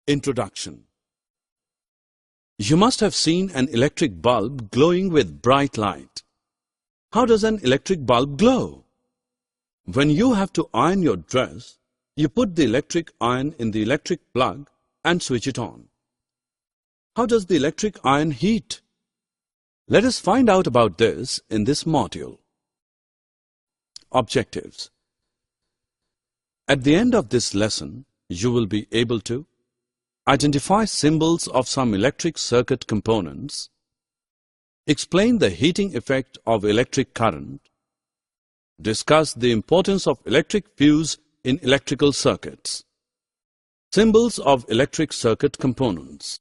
Introduction. You must have seen an electric bulb glowing with bright light. How does an electric bulb glow? When you have to iron your dress, you put the electric iron in the electric plug and switch it on. How does the electric iron heat? Let us find out about this in this module. Objectives. At the end of this lesson, you will be able to identify symbols of some electric circuit components, explain the heating effect of electric current, discuss the importance of electric fuse in electrical circuits. Symbols of electric circuit components.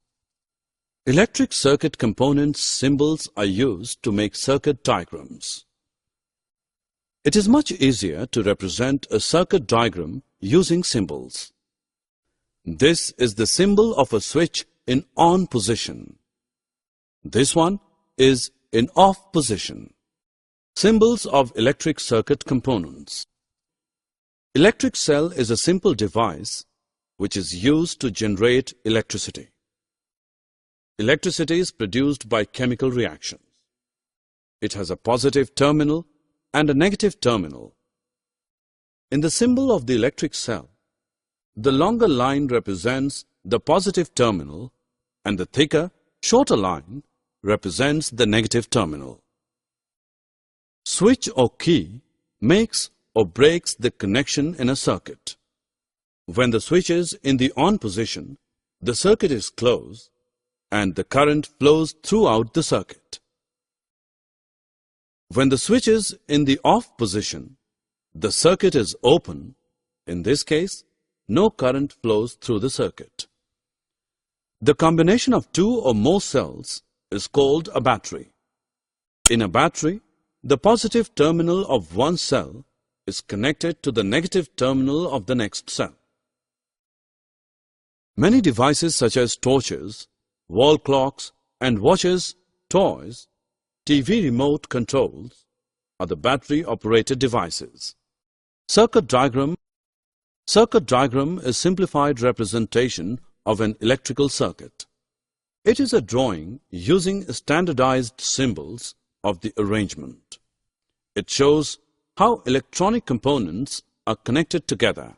Electric circuit components symbols are used to make circuit diagrams. It is much easier to represent a circuit diagram using symbols. This is the symbol of a switch in on position. This one is in off position. Symbols of electric circuit components. Electric cell is a simple device which is used to generate electricity. Electricity is produced by chemical reactions. It has a positive terminal and a negative terminal. In the symbol of the electric cell, the longer line represents the positive terminal and the thicker, shorter line represents the negative terminal. Switch or key makes or breaks the connection in a circuit. When the switch is in the on position, the circuit is closed and the current flows throughout the circuit. When the switch is in the off position, the circuit is open. In this case, no current flows through the circuit. The combination of two or more cells is called a battery. In a battery, the positive terminal of one cell is connected to the negative terminal of the next cell. Many devices such as torches, wall clocks and watches, toys, TV remote controls are the battery-operated devices. Circuit diagram is simplified representation of an electrical circuit. It is a drawing using standardized symbols of the arrangement. It shows how electronic components are connected together.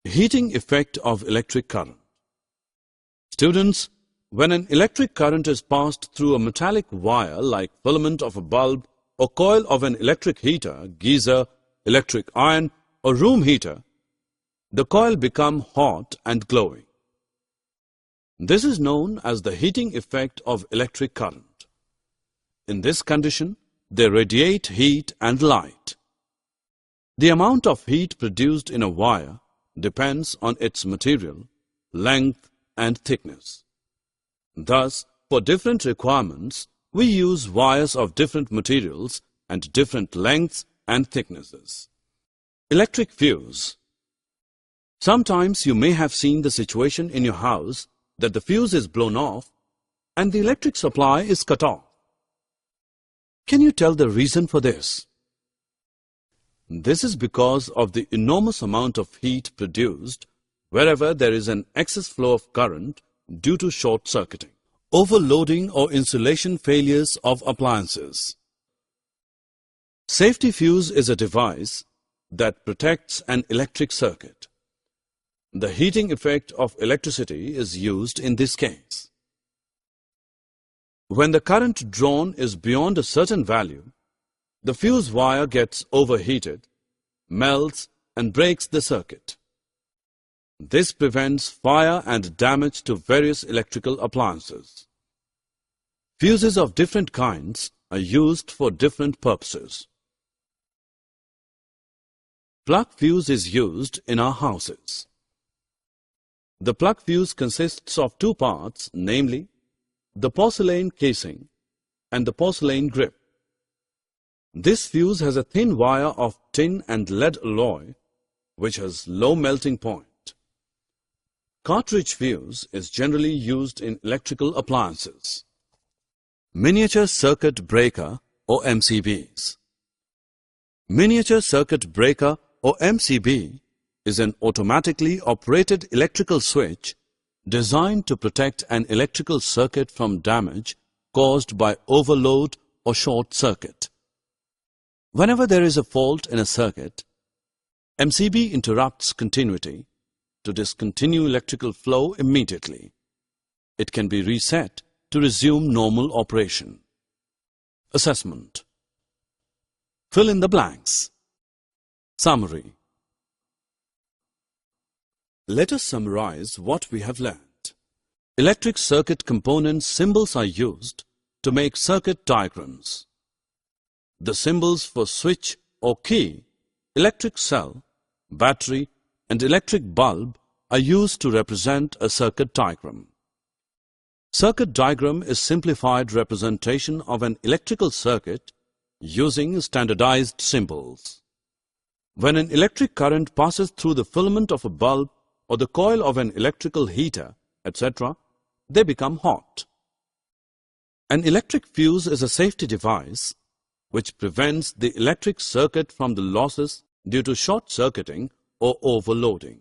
Heating effect of electric current. Students, when an electric current is passed through a metallic wire like filament of a bulb or coil of an electric heater, geyser, electric iron or room heater, the coil becomes hot and glowing. This is known as the heating effect of electric current. In this condition, they radiate heat and light. The amount of heat produced in a wire depends on its material, length and thickness. Thus, for different requirements, we use wires of different materials and different lengths and thicknesses. Electric fuse. Sometimes you may have seen the situation in your house that the fuse is blown off and the electric supply is cut off. Can you tell the reason for this? This is because of the enormous amount of heat produced wherever there is an excess flow of current due to short-circuiting, overloading or insulation failures of appliances. Safety fuse is a device that protects an electric circuit. The heating effect of electricity is used in this case. When the current drawn is beyond a certain value, the fuse wire gets overheated, melts and breaks the circuit. This prevents fire and damage to various electrical appliances. Fuses of different kinds are used for different purposes. Plug fuse is used in our houses. The plug fuse consists of two parts, namely, the porcelain casing and the porcelain grip. This fuse has a thin wire of tin and lead alloy, which has low melting point. Cartridge fuse is generally used in electrical appliances. Miniature circuit breaker or MCBs. Miniature circuit breaker or MCB is an automatically operated electrical switch designed to protect an electrical circuit from damage caused by overload or short circuit. Whenever there is a fault in a circuit, MCB interrupts continuity to discontinue electrical flow immediately. It can be reset to resume normal operation. Assessment. Fill in the blanks. Summary. Let us summarize what we have learned. Electric circuit component symbols are used to make circuit diagrams. The symbols for switch or key, electric cell, battery, and electric bulb are used to represent a circuit diagram. Circuit diagram is simplified representation of an electrical circuit using standardized symbols. When an electric current passes through the filament of a bulb or the coil of an electrical heater, etc., they become hot. An electric fuse is a safety device which prevents the electric circuit from the losses due to short circuiting or overloading.